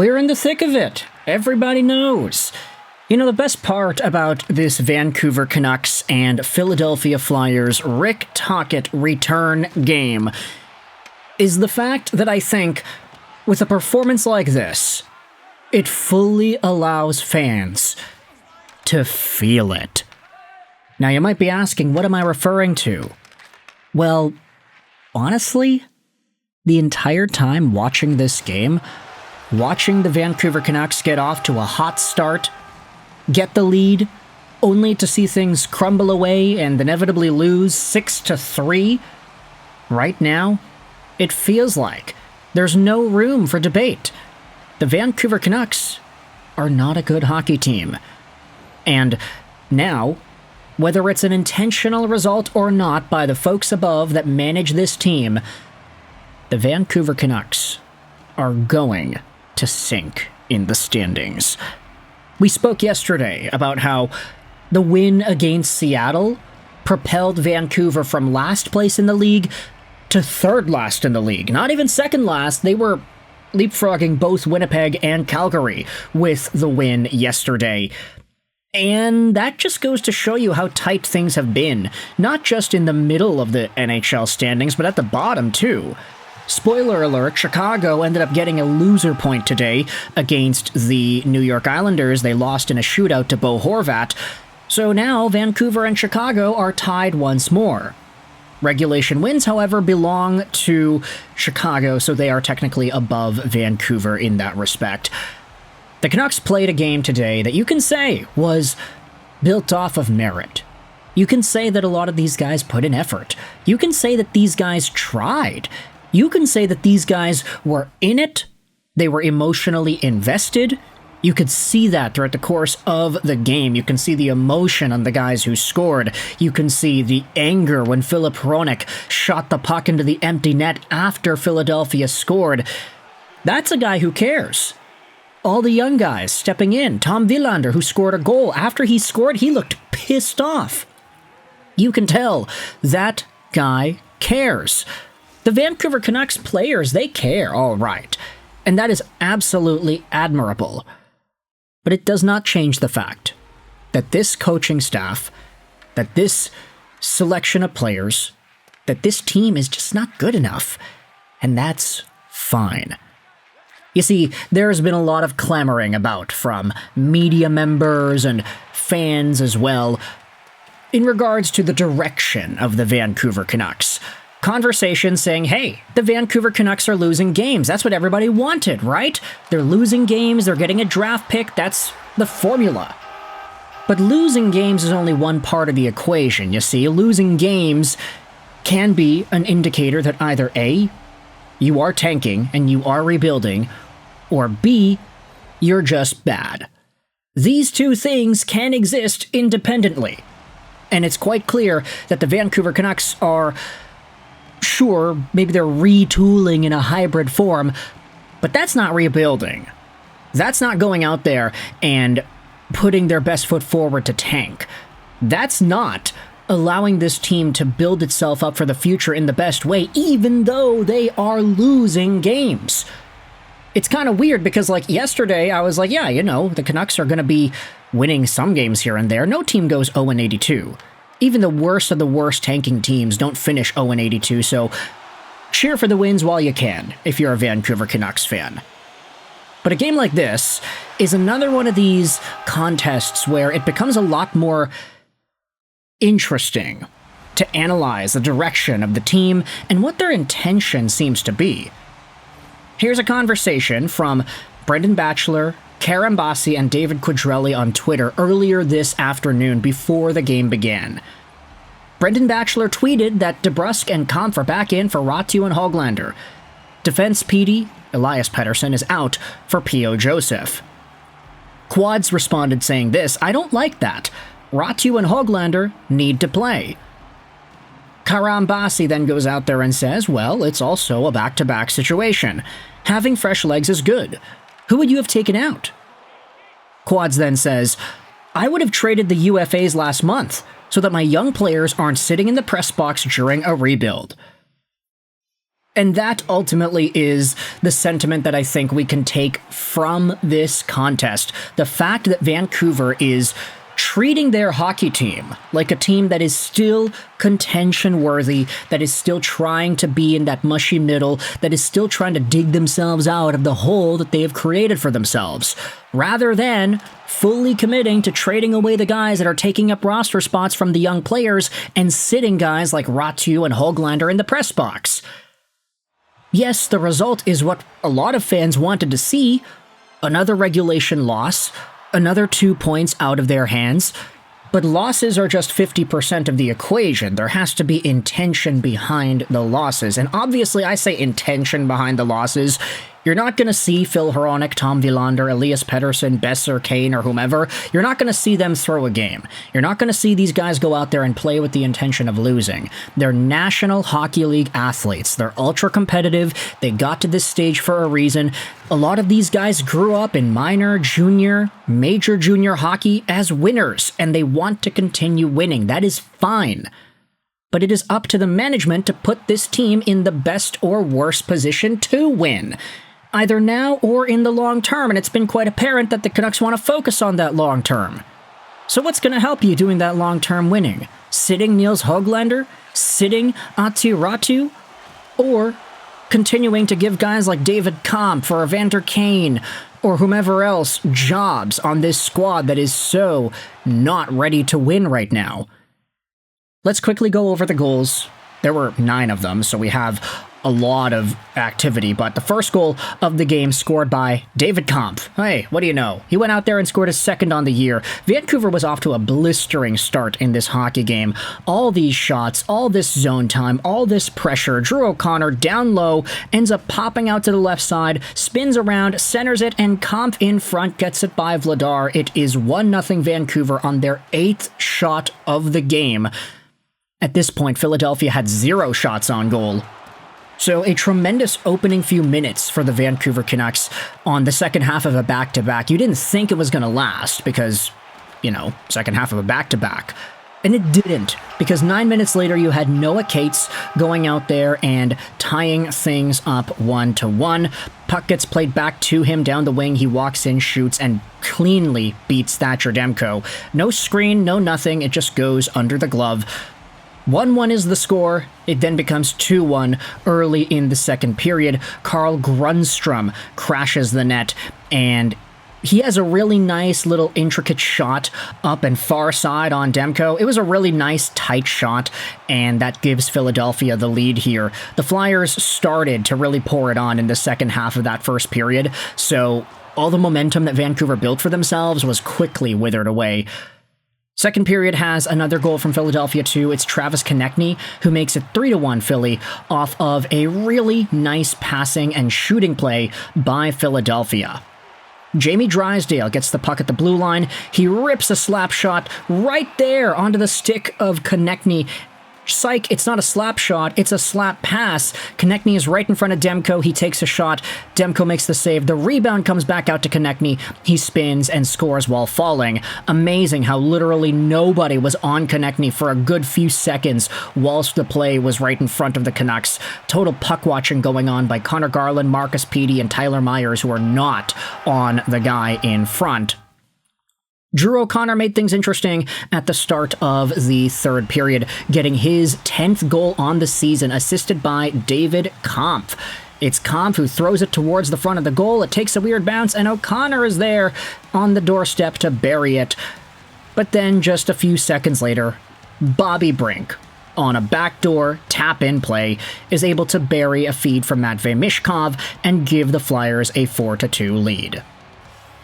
We're in the thick of it. Everybody knows. You know, the best part about this Vancouver Canucks and Philadelphia Flyers Rick Tocchet return game is the fact that I think, with a performance like this, it fully allows fans to feel it. Now, you might be asking, what am I referring to? Well, honestly, the entire time watching this game, watching the Vancouver Canucks get off to a hot start, get the lead, only to see things crumble away and inevitably lose 6-3, right now, it feels like there's no room for debate. The Vancouver Canucks are not a good hockey team. And now, whether it's an intentional result or not by the folks above that manage this team, the Vancouver Canucks are going to sink in the standings. We spoke yesterday about how the win against Seattle propelled Vancouver from last place in the league to third last in the league. Not even second last. They were leapfrogging both Winnipeg and Calgary with the win yesterday. And that just goes to show you how tight things have been, not just in the middle of the NHL standings, but at the bottom too. Spoiler alert, Chicago ended up getting a loser point today against the New York Islanders. They lost in a shootout to Bo Horvat. So now Vancouver and Chicago are tied once more. Regulation wins, however, belong to Chicago, so they are technically above Vancouver in that respect. The Canucks played a game today that you can say was built off of merit. You can say that a lot of these guys put in effort. You can say that these guys tried. You can say that these guys were in it. They were emotionally invested. You could see that throughout the course of the game. You can see the emotion on the guys who scored. You can see the anger when Filip Hronek shot the puck into the empty net after Philadelphia scored. That's a guy who cares. All the young guys stepping in. Tom Willander, who scored a goal. After he scored, he looked pissed off. You can tell that guy cares. The Vancouver Canucks players, they care, all right. And that is absolutely admirable. But it does not change the fact that this coaching staff, that this selection of players, that this team is just not good enough. And that's fine. You see, there's been a lot of clamoring about from media members and fans as well in regards to the direction of the Vancouver Canucks. Conversations saying, hey, the Vancouver Canucks are losing games. That's what everybody wanted, right? They're losing games, they're getting a draft pick, that's the formula. But losing games is only one part of the equation, you see. Losing games can be an indicator that either A, you are tanking and you are rebuilding, or B, you're just bad. These two things can exist independently. And it's quite clear that the Vancouver Canucks are, sure, maybe they're retooling in a hybrid form, but that's not rebuilding. That's not going out there and putting their best foot forward to tank. That's not allowing this team to build itself up for the future in the best way, even though they are losing games. It's kind of weird because, like, yesterday I was like, yeah, you know, the Canucks are going to be winning some games here and there. No team goes 0-82. Even the worst of the worst tanking teams don't finish 0-82, so cheer for the wins while you can, if you're a Vancouver Canucks fan. But a game like this is another one of these contests where it becomes a lot more interesting to analyze the direction of the team and what their intention seems to be. Here's a conversation from Brendan Batchelor, Karen Bassi, and David Quadrelli on Twitter earlier this afternoon before the game began. Brendan Batchelor tweeted that DeBrusk and Kampf are back in for Ratiu and Hoglander. Defense PD, Elias Pettersson, is out for P.O. Joseph. Quads responded saying this, I don't like that. Ratiu and Hoglander need to play. Karam Bassi then goes out there and says, well, it's also a back-to-back situation. Having fresh legs is good. Who would you have taken out? Quads then says, I would have traded the UFAs last month so that my young players aren't sitting in the press box during a rebuild. And that ultimately is the sentiment that I think we can take from this contest. The fact that Vancouver is treating their hockey team like a team that is still contention-worthy, that is still trying to be in that mushy middle, that is still trying to dig themselves out of the hole that they have created for themselves, rather than fully committing to trading away the guys that are taking up roster spots from the young players and sitting guys like Ratu and Höglander in the press box. Yes, the result is what a lot of fans wanted to see. Another regulation loss, another 2 points out of their hands. But losses are just 50% of the equation. There has to be intention behind the losses. And obviously, I say intention behind the losses. You're not going to see Phil Hronek, Tom Willander, Elias Pettersson, Besser, Kane, or whomever. You're not going to see them throw a game. You're not going to see these guys go out there and play with the intention of losing. They're National Hockey League athletes. They're ultra competitive. They got to this stage for a reason. A lot of these guys grew up in minor, junior, major junior hockey as winners, and they want to continue winning. That is fine. But it is up to the management to put this team in the best or worst position to win, either now or in the long term, and it's been quite apparent that the Canucks want to focus on that long term. So what's going to help you doing that long-term winning? Sitting Nils Höglander? Sitting Aatu Ratu? Or continuing to give guys like David Kampf or Evander Kane or whomever else jobs on this squad that is so not ready to win right now? Let's quickly go over the goals. There were 9 of them, so we have a lot of activity, but the first goal of the game scored by David Kampf. Hey, what do you know? He went out there and scored his second on the year. Vancouver was off to a blistering start in this hockey game. All these shots, all this zone time, all this pressure. Drew O'Connor down low, ends up popping out to the left side, spins around, centers it, and Kampf in front gets it by Vladar. It is 1-0 Vancouver on their 8th shot of the game. At this point, Philadelphia had 0 shots on goal. So a tremendous opening few minutes for the Vancouver Canucks on the second half of a back-to-back. You didn't think it was going to last because, you know, second half of a back-to-back. And it didn't, because 9 minutes later you had Noah Cates going out there and tying things up 1-1. Puck gets played back to him down the wing. He walks in, shoots, and cleanly beats Thatcher Demko. No screen, no nothing. It just goes under the glove. 1-1 is the score. It then becomes 2-1 early in the second period. Carl Grundstrom crashes the net, and he has a really nice little intricate shot up and far side on Demko. It was a really nice tight shot, and that gives Philadelphia the lead here. The Flyers started to really pour it on in the second half of that first period, so all the momentum that Vancouver built for themselves was quickly withered away. Second period has another goal from Philadelphia too. It's Travis Konecny who makes it 3-1 Philly off of a really nice passing and shooting play by Philadelphia. Jamie Drysdale gets the puck at the blue line. He rips a slap shot right there onto the stick of Konecny. Psych, it's not a slap shot, it's a slap pass. Konecny is right in front of Demko. He takes a shot. Demko makes the save. The rebound comes back out to Konecny. He spins and scores while falling. Amazing how literally nobody was on Konecny for a good few seconds whilst the play was right in front of the Canucks. Total puck watching going on by Connor Garland, Marcus Petey, and Tyler Myers, who are not on the guy in front. Drew O'Connor made things interesting at the start of the third period, getting his 10th goal on the season, assisted by David Kampf. It's Kampf who throws it towards the front of the goal. It takes a weird bounce, and O'Connor is there on the doorstep to bury it. But then, just a few seconds later, Bobby Brink, on a backdoor tap-in play, is able to bury a feed from Matvei Mishkov and give the Flyers a 4-2 lead.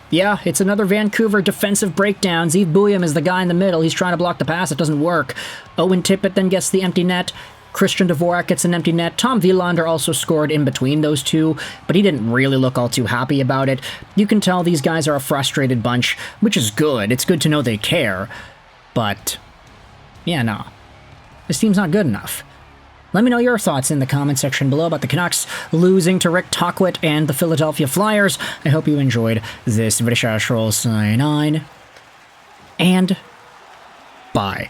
Yeah, it's another Vancouver defensive breakdown. Zeev Buium is the guy in the middle. He's trying to block the pass. It doesn't work. Owen Tippett then gets the empty net. Christian Dvorak gets an empty net. Tom Willander also scored in between those two, but he didn't really look all too happy about it. You can tell these guys are a frustrated bunch, which is good. It's good to know they care. But, yeah, no. This team's not good enough. Let me know your thoughts in the comment section below about the Canucks losing to Rick Tocchet and the Philadelphia Flyers. I hope you enjoyed this video. Sign on, and bye.